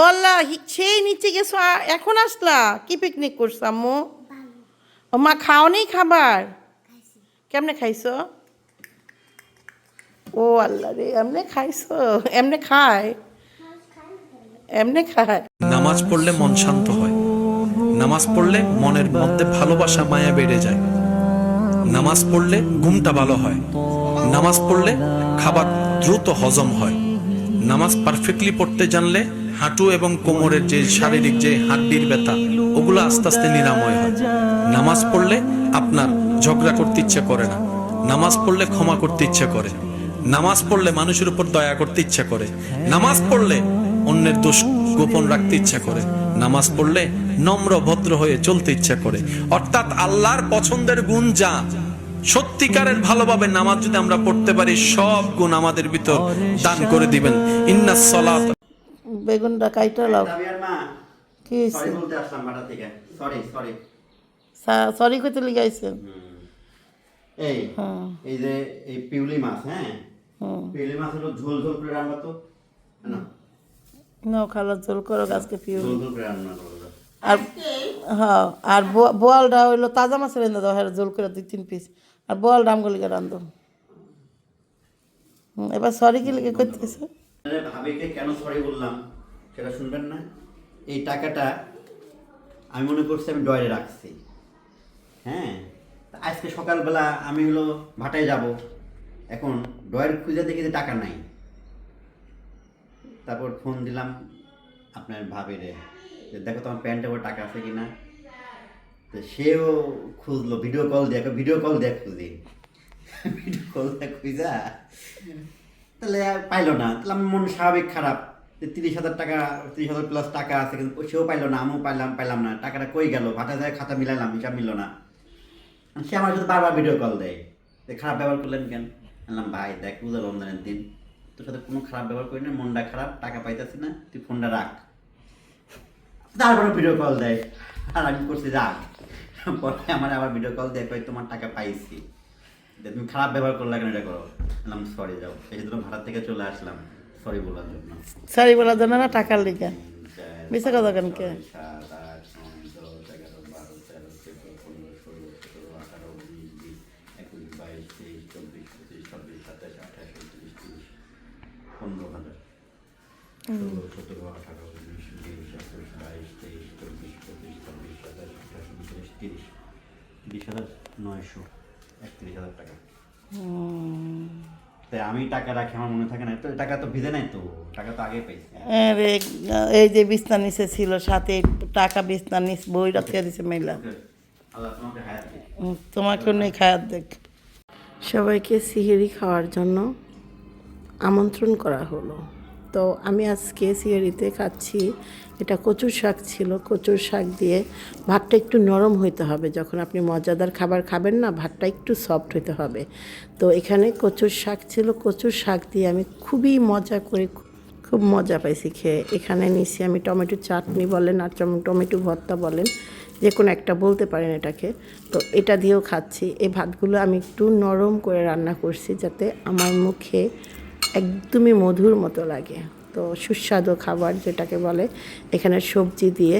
ওল্লা সেই নিচে গেছো এখন আসলা কি পিকনিক করছো আম্মু? ও মা খাও নেই খাবার? কেমনে খাইছো? ও আল্লাহ রে, এমনে খাইছো? এমনে খায়? এমনে খায়? নামাজ পড়লে মন শান্ত হয়, নামাজ পড়লে মনের মধ্যে ভালোবাসা মায়া বেড়ে যায়, নামাজ পড়লে ঘুমটা ভালো হয়, নামাজ পড়লে খাবার দ্রুত হজম হয়, নামাজ পারফেক্টলি পড়তে জানলে হাঁটু এবং কোমরের যে শারীরিক যে হাড্ডির ব্যথা ওগুলো আস্তে আস্তে নিরাময় হয়। নামাজ পড়লে আপনার ঝগড়া করতে ইচ্ছে করে না, নামাজ পড়লে ক্ষমা করতে ইচ্ছে করে, নামাজ পড়লে মানুষের উপর দয়া করতে ইচ্ছে করে, নামাজ পড়লে অন্যের দোষ গোপন রাখতে ইচ্ছা করে, নামাজ পড়লে নম্র ভদ্র হয়ে চলতে ইচ্ছা করে। অর্থাৎ আল্লাহর পছন্দের গুণ যা, সত্যিকারের ভালোভাবে নামাজ যদি আমরা পড়তে পারি সব গুণ আমাদের ভিতর দান করে দিবেন। ইন্নাস সালাত। বেগুনটা কাইটা লাও। কি সরি বলতে আসলাম বাটা থেকে। সরি সরি সরি কইতে লিগাইছেন? এই এই যে এই পিউলি মাছ, হ্যাঁ পিউলি মাছ হলো ঝোল ঝোল করে রান্না তো না না খালা ঝোল করো আজকে পিউ। ঝোল ঝোল করে রান্না করো। আর হ্যাঁ, আর বোয়ালটা হইলো তাজা মাছের এনে দাও, হ্যাঁ ঝোল করে 2-3 পিস। আর বোয়ালটা আমগুলিকে রান্ধো। এবার সরি কি লিখে করতেছে? ভাবিকে কেন সরি বললাম সেটা শুনবেন না? এই টাকাটা আমি মনে করছি আমি ডয়ারে রাখছি, হ্যাঁ আজকে সকালবেলা আমি হলো ভাটায় যাব, এখন ডয়ার খুঁজে দেখি যে টাকা নাই। তারপর ফোন দিলাম আপনার ভাবিরে, দেখো তোমার প্যান্টে ওর টাকা আছে কিনা। তো সেও খুঁজলো, ভিডিও কল দিয়ে খুঁজি, ভিডিও কল দিয়ে খুঁজা তাহলে পাইলো না। তাহলে আমার মন স্বাভাবিক খারাপ যে 30,000 টাকা, 30,000 প্লাস টাকা আছে, কিন্তু সেও পাইলো না, আমিও পাইলাম না। টাকাটা কই গেল? ভাটা যায় খাতা মিলাইলাম, হিসাব মিললো না। সে আমার সাথে বারবার ভিডিও কল দেয়, খারাপ ব্যবহার করলেন কেন? বললাম ভাই দেখ রোজা রমজানের দিন, তোর সাথে কোনো খারাপ ব্যবহার করি না, মনটা খারাপ, টাকা পাইতেছি না, তুই ফোনটা রাখ। তারপরে ভিডিও কল দেয়, আর আমি করছি রাখ। পরে আমার আবার ভিডিও কল দেয়, তোমার টাকা পাইছি, তুমি খারাপ ব্যবহার করলে কেন এটা করো? বললাম সরি, যাও। সেই জন্য ভাড়া থেকে চলে আসলাম সরি বলার জন্য। সরি বলার জন্য না টাকার লিখে? মিশে কথা কেন কে? 7, 8, 9, 10, 11, 12, 13, 14, 15, 16, 17, 18, 19, 20, 21, 22, 23, 24, 25, 26, 27, 28, 29, 30, 15,000, 16, 17, 18, 19, 20, 21, 22, 23, 24, 25, 26, 27, 28, 29, 30, 30,900, 31,000 টাকা। তাই আমি টাকা রাখি, আমার মনে থাকে না তো, টাকা তো ভিজে নাই তো, টাকা তো আগে পাইছি। এই যে বিছনা নিচে ছিল সাথে টাকা, বিছনা নিচ বই রাখিয়ে দিছে মেলা। আল্লাহ তোমাকে হায়াত দিক। তোমাকে নেই খায়াত দেখ। সবাইকে সিহেরি খাওয়ার জন্য আমন্ত্রণ করা হলো। তো আমি আজকে সিহেরিতে খাচ্ছি, এটা কচুর শাক ছিল। কচুর শাক দিয়ে ভাতটা একটু নরম হইতে হবে, যখন আপনি মজাদার খাবার খাবেন না, ভাতটা একটু সফট হইতে হবে। তো এখানে কচুর শাক ছিল, কচুর শাক দিয়ে আমি খুবই মজা করে, খুব মজা পাইছি খেয়ে। এখানে নিছি আমি টমেটো চাটনি বলেন আর টমেটো ভর্তা বলেন, যে কোনো একটা বলতে পারেন এটাকে। তো এটা দিয়েও খাচ্ছি। এই ভাতগুলো আমি একটু নরম করে রান্না করছি যাতে আমার মুখে একদমই মধুর মতো লাগে। তো সুস্বাদু খাবার যেটাকে বলে। এখানে সবজি দিয়ে,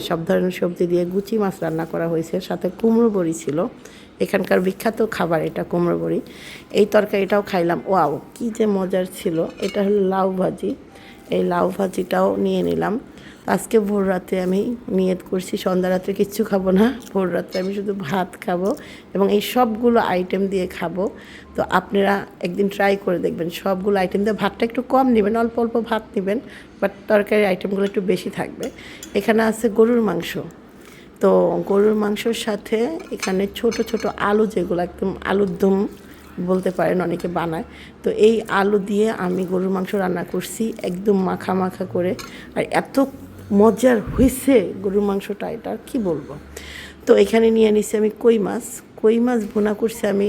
সব ধরনের সবজি দিয়ে গুচি মাছ রান্না করা হয়েছে, সাথে কুমড়ো বড়ি ছিল। এখানকার বিখ্যাত খাবার এটা কুমড়ো বড়ি। এই তরকারিটাও খাইলাম, ওয়াও কী যে মজার ছিল। এটা হলো লাউ ভাজি, এই লাউ ভাজিটাও নিয়ে নিলাম। আজকে ভোর রাতে আমি নিয়ত করছি সন্ধ্যা রাত্রে কিচ্ছু খাবো না, ভোর রাত্রে আমি শুধু ভাত খাবো এবং এই সবগুলো আইটেম দিয়ে খাবো। তো আপনারা একদিন ট্রাই করে দেখবেন, সবগুলো আইটেম দিয়ে। ভাতটা একটু কম নেবেন, অল্প অল্প ভাত নেবেন, বাট তরকারির আইটেমগুলো একটু বেশি থাকবে। এখানে আছে গরুর মাংস। তো গরুর মাংসর সাথে এখানে ছোট ছোট আলু, যেগুলো একদম আলুর দম বলতে পারেন অনেকে বানায়। তো এই আলু দিয়ে আমি গরুর মাংস রান্না করছি একদম মাখা মাখা করে, আর এত মজার হয়েছে গরুর মাংসটা, এটা আর কী বলবো। তো এখানে নিয়ে নিছি আমি কই মাছ ভুনা করছি আমি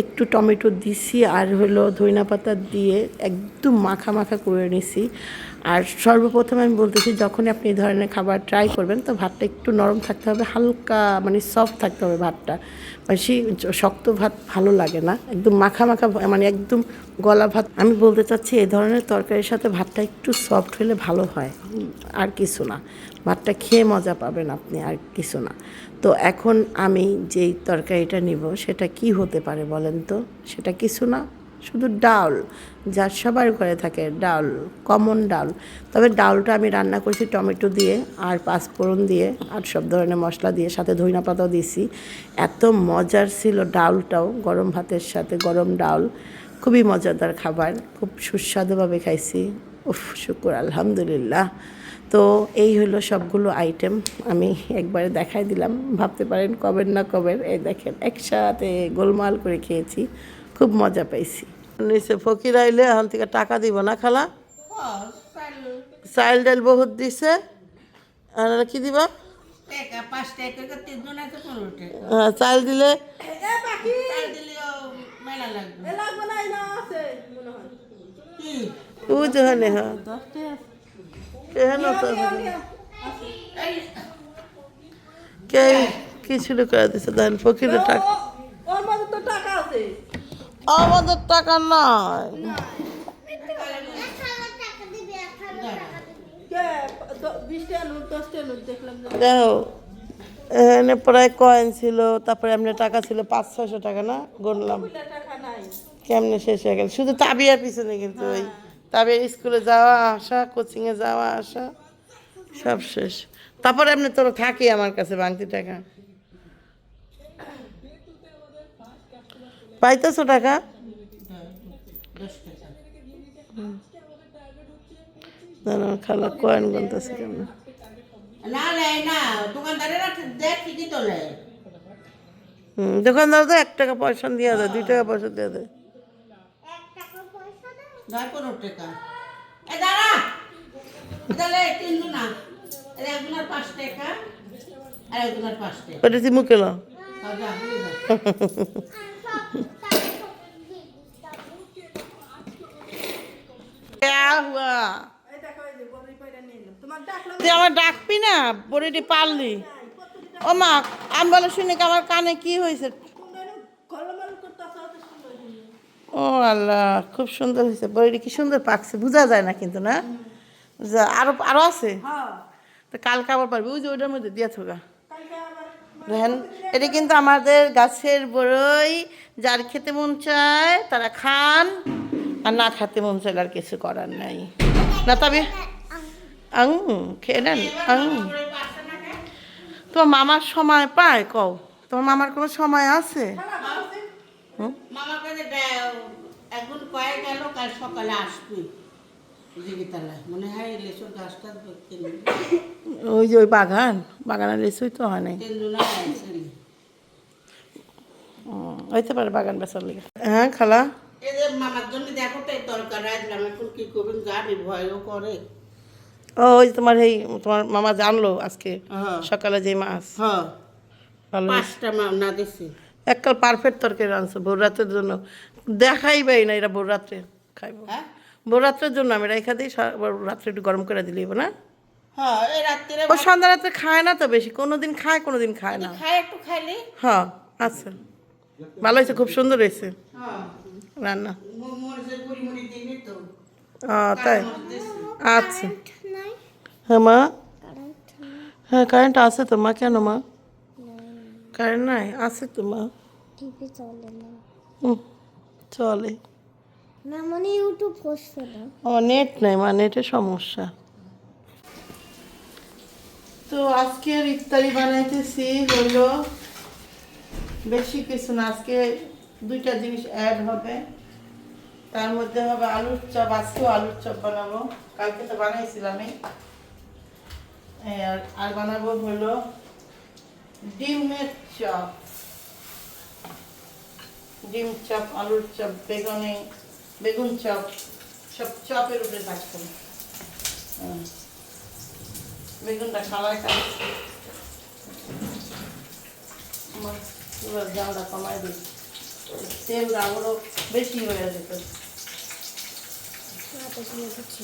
একটু টমেটো দিছি আর হলো ধইনা পাতা দিয়ে একদম মাখা মাখা করে নিছি। আর সর্বপ্রথম আমি বলতেছি, যখনই আপনি এই ধরনের খাবার ট্রাই করবেন তো ভাতটা একটু নরম থাকতে হবে, হালকা মানে সফট থাকতে হবে ভাতটা। বেশি শক্ত ভাত ভালো লাগে না, একদম মাখা মাখা মানে একদম গলা ভাত। আমি বলতে চাচ্ছি এই ধরনের তরকারির সাথে ভাতটা একটু সফট হলে ভালো হয়, আর কিছু না। ভাতটা খেয়ে মজা পাবেন আপনি, আর কিছু না। তো এখন আমি যেই তরকারিটা নিব সেটা কি হতে পারে বলেন তো? সেটা কিছু না, শুধু ডাল, যা সবার ঘরে থাকে, ডাল, কমন ডাল। তবে ডালটা আমি রান্না করেছি টমেটো দিয়ে আর পাঁচফোড়ন দিয়ে আর সব ধরনের মশলা দিয়ে, সাথে ধইনা পাতাও দিয়েছি। এত মজার ছিল ডালটাও, গরম ভাতের সাথে গরম ডাল, খুবই মজাদার খাবার, খুব সুস্বাদুভাবে খাইছি। উফ, শুকর আলহামদুলিল্লাহ। তো এই হলো সবগুলো আইটেম, আমি একবারে দেখাই দিলাম। ভাবতে পারেন কবের না কবের, এই দেখেন একসাথে গোলমাল করে খেয়েছি, খুব মজা পাইছি। নিচে ফকির আইলে এখন থেকে টাকা দিব না খালা? চাইল ডাল বহুত দিছে, আর কি দিবা? চাইল দিলে বুঝে হ্যাঁ কে কি শুরু করে দিছে? দেখেন ফকিরের টাকা, আমাদের টাকা নয়। দেখো এখানে প্রায় কয়েন ছিল, তারপরে এমনি টাকা ছিল 500-600 টাকা, না গুনলাম কেমনে শেষ হয়ে গেল। শুধু তাবিয়ার পিছনে, কিন্তু ওই তাবিয়ার স্কুলে যাওয়া আসা, কোচিংয়ে যাওয়া আসা সব শেষ। তারপরে এমনি তোর থাকি আমার কাছে বাংতি টাকা, পাইতেছো টাকা? না না, খালা কয়েন গুনতেছে কেমন? দোকানদার তো 1 টাকা পয়সা দিয়ে দেয়, 2 টাকা পয়সা দিয়ে দেয়। ওটা তুই মুখে লো। তুই আমার ডাকবি না, বড়িটি পারলি। ও মা, আমি বলে শুনি আমার কানে কি হয়েছে? ও আল্লাহ, খুব সুন্দর হয়েছে বড়িটি, কি সুন্দর পাকছে, বোঝা যায় না কিন্তু, না? আরো আরো আছে তো, কালকে আবার পারবি। ওই যে ওইটার মধ্যে দিয়ে থাকা দেখেন, এটা কিন্তু আমাদের গাছের বড়ই। যার খেতে মন চায় তারা খান, আর না খেতে মন চাইলে আর কিছু করার নাই। না তবে খেয়ে নেন। তোমার মামার সময় পায় কও? তোমার মামার কোনো সময় আছে? সকালে আসবে মনে হয় লেচুর গাছটা। ওই যে ওই বাগানের লেচুই তো হয় নাই, হইতে পারে বাগান বেচার লেগে। হ্যাঁ খালা, মামার জন্য দেখো তো দরকার রাখলাম, এখন কি করবেন জানি, ভয়ও করে। ওই তোমার এই তোমার মামা জানলো আজকে সকালে যে মাছ, ভালো 5টা না দিছি, এককাল পারফেক্ট তরকারি রাঁধছে ভোর রাতের জন্য। দেখাইবাই না, এরা ভোর রাত্রে খাইব, ভোর রাত্রের জন্য আমি রেখা দিই, রাত্রে একটু গরম করে দিলেই না। ও সন্ধ্যা রাত্রে খায় না তো বেশি, কোনোদিন খায় কোনোদিন খায় না। একটু খাইলে হ্যাঁ আচ্ছা, ভালো হয়েছে, খুব সুন্দর হয়েছে রান্না। তাই আচ্ছা। হ্যাঁ মা, হ্যাঁ কারেন্ট আছে তো মা। কেন মা কারেন্ট নাই? আছে তো মা, চলে না, মানে ইউটিউব করছে না। ও নেট নাই মা, নেটের সমস্যা। তো আজকের ইফতারি বানাইতেছি হলো বেশি কিছু না, আজকে 2টা জিনিস অ্যাড হবে। তার মধ্যে হবে আলুর চপ, আজকেও আলুর চপ বানাবো, কালকে তো বানাইছিলামই। আর বানাবো হলো ডিমের চপ, ডিম চপ, আলুর চপ, বেগুন চপ, সব চপের উপরে থাকতো। বেগুনটা খাওয়াই খাচ্ছি, জালটা কমাই দিচ্ছি। তেল আবারও বেশি হয়ে যেত।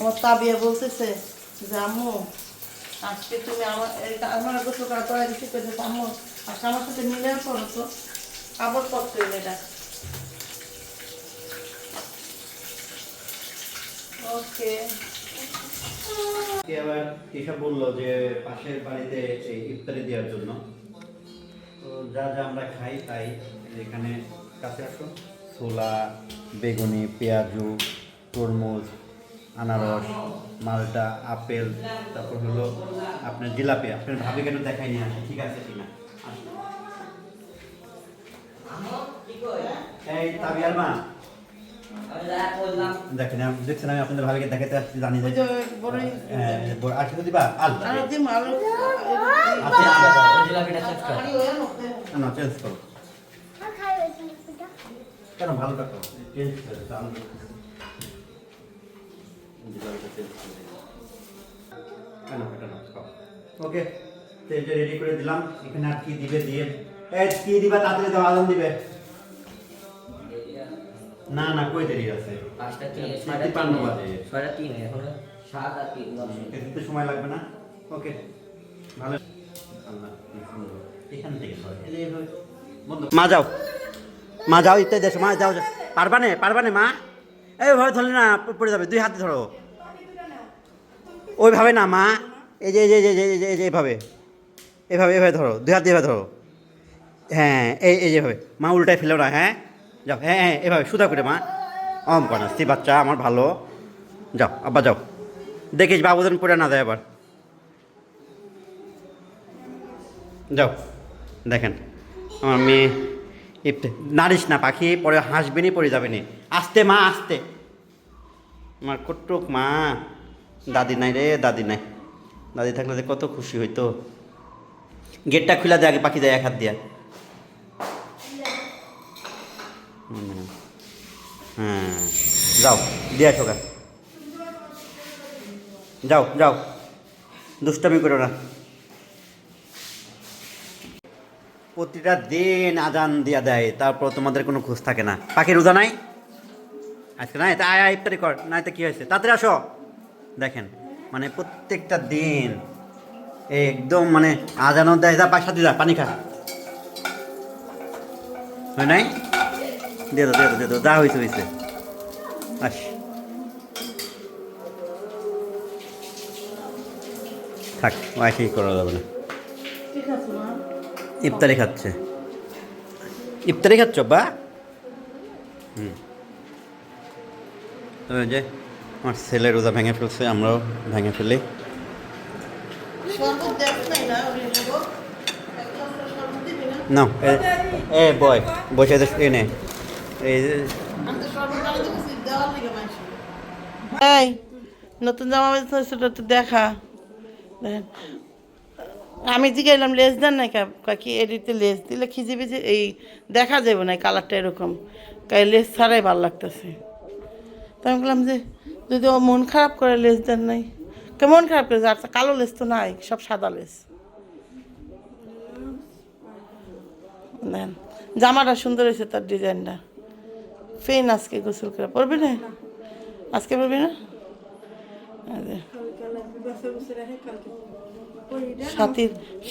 আমার তাবিয়া বলতেছে যে আম্মু আজকে তুমি আমার গোসল করা করা দিচ্ছি আম্মু আজকে আমার সাথে মিলেও করো তো আবার করতে হবে এটা। ওকে আবার এসব বললো যে পাশের বাড়িতে এই ইফতারি দেওয়ার জন্য, তো যা যা আমরা খাই তাই এখানে কাছে আসো, ছোলা, বেগুনি, পেঁয়াজু, তরমুজ, আনারস, মালটা, আপেল, তারপর হলো আপনার জিলাপি। আপনার ভাবি কেন দেখাই নিয়ে আসে, ঠিক আছে কিনা? এই তাবিয়ার মা দেখেন, দেখছেন আমি আপনাদের ভাবিকে দেখাতে আসছি, জানি যে আর কিছু দিবা আল না চেঞ্জ করো কেন, ভালো থাকো চেঞ্জ করে দাও। ওকে, রেডি করে দিলাম। এখানে আর কি দিবে দিয়ে কি দিবা তাড়াতাড়ি দাও, আলম দিবে না না কই দেরি আছে, 5:53 বাজে, 3:30 এখন 7:03 এতে সময় লাগবে না। ওকে ভালো, আল্লাহ এখান থেকে মা যাও, মা যাও, ইত্যাদি দেশো, মা যাও, পারবানে মা, এইভাবে ধরলে না পড়ে যাবে, 2 হাতে ধরো, ওইভাবে না মা, এই যে এইভাবে এভাবে ধরো, 2 হাত দিয়ে এভাবে ধরো, হ্যাঁ এই যেভাবে মা, উল্টায় ফেলো না, হ্যাঁ যাও, হ্যাঁ এভাবে সুদা করে মা, অঙ্কনাস্তি বাচ্চা আমার ভালো, যাও আব্বা যাও, দেখিস বাবুজন পড়ে না যায় আবার, যাও। দেখেন আমার মেয়ে নারিস না পাখি, পরে হাসবেনি পড়ে যাবেনি, আস্তে মা আস্তে, আমার কটুক মা, দাদি নাই রে, দাদি নাই, দাদি থাকলে যে কত খুশি হইতো। গেটটা খুলে দেয় আগে, পাখি দেয় 1 হাত দিয়া, হ্যাঁ যাও দিয়ে আসো গা, যাও যাও, দুষ্টামি করো না। প্রতিটা দিন আজান দিয়া দেয়, তারপর তোমাদের কোনো খোঁজ থাকে না। পাখি রোজা নাই আজকে, নাই তা আয় ইফতারি কর, নাই তো কী হয়েছে, তাড়াতাড়ি আসো। দেখেন মানে প্রত্যেকটা দিন একদম মানে আজানও দেয়, যা সাথে যা পানি খা, হয় নাই, দিয়ে দো যা হয়েছে আস, থাক ওয়াইফাই করা যাবে না। ইফতারি খাচ্ছ বা ওই যে আমার ছেলে রোজা ভেঙে ফেলছে, আমরাও ভেঙে ফেলি। না বয় বসে এনে এই এই নতুন জামা সেটা তো দেখা, দেখেন আমি জিগাইলাম লেস দেন না কাকি, এডিতে লেস দিলে খিজি বিজি এই দেখা যাবে না, কালারটা এরকম, লেস ছাড়াই ভালো লাগতেছে। তো আমি বললাম যে যদি ও মন খারাপ করে লেস দেন নাই, কেমন খারাপ করে, আর কালো লেস তো নাই, সব সাদা লেস। দেন জামাটা সুন্দর হয়েছে, তার ডিজাইনটা। ফেন আজকে গোসল করে পরবি না, আজকে পরবি না,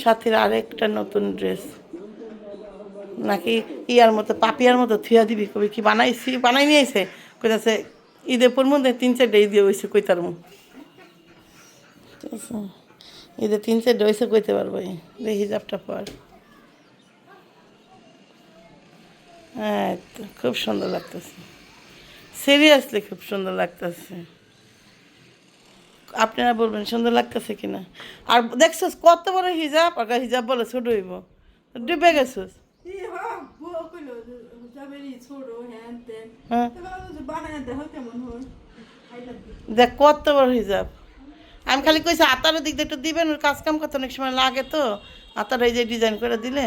সাথীর আরেকটা নতুন ড্রেস নাকি ইয়ার মতো পাপিয়ার মতো থুয়া দিবি, কবি কি বানাই নিয়ে আইছে, কইতাছে ঈদে পর মধ্যে 3-4 ঈদে হয়েছে, কইতার মু ঠিক আছে, ঈদে 3-4 হয়েছে কইতে পারবো, হিজাবটা পর। হ্যাঁ তো খুব সুন্দর লাগতেছে, সিরিয়াসলি খুব সুন্দর লাগতেছে। আপনারা বলবেন সুন্দর লাগতেছে কিনা। আর দেখছস কত বড় হিজাব, আর হিজাব বলে ছোট হইব, ডুবে গেছস। দেখ কত বড় হিজাব, আমি খালি কইছি আতারের দিক দিয়ে একটু দিবেন, ওর কাজ কাম করতে অনেক সময় লাগে, তো আতার এই যে ডিজাইন করে দিলে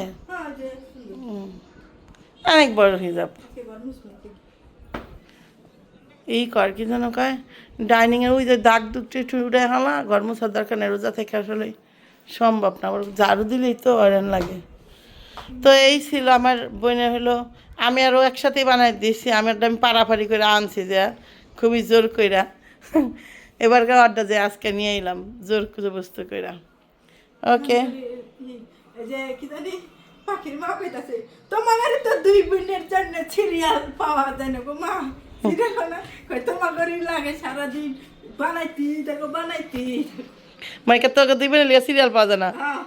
অনেক বড় হিজাব। এই কর কি যেন কয়, ডাইনিংয়ের ওই যে দাগ দুটো একটু উঠে হালা, ঘর মোছার দরকার নেই, রোজা থেকে আসলে সম্ভব না, আবার ঝাড়ু দিলেই তো হয়রান লাগে। তো এই ছিল আমার বোনের হলো আমি আরও একসাথেই বানাই দিয়েছি, আমি পাড়াপাড়ি করে আনছি যে খুবই জোর কইরা। এবারকার অর্ডার যে আজকে নিয়ে এলাম জোর জবস্ত কইরা। ওকে, এই যে কি জানি পাখির মা কইতাছে তোমাদের তো দুই বোনের জন্য সিরিয়াল পাওয়া যায় না গো মা, সিরিয়াল না কই তোমাদেরই লাগে সারাদিন বানাইতি দেখো বানাইতি। মাইকে তোকে দিবেন সিরিয়াল পাওয়া যায় না। হ্যাঁ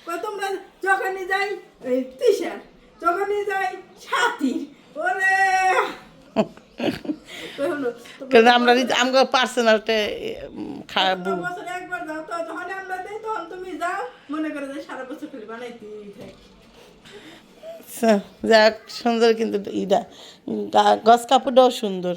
কই তোমরা যখনই যাই এই তিশার, যখনই যাই সাথী ওরে কই হলো কিন্তু আমরা আমাকে পার্সোনালটা খাবো। বছরে একবার যাও তো যখন আমরা দেই তখন তুমি যাও মনে করে যে সারা বছর খালি বানাইতি থাকি। যাক সুন্দর কিন্তু ইটা গস কাপড়টাও সুন্দর।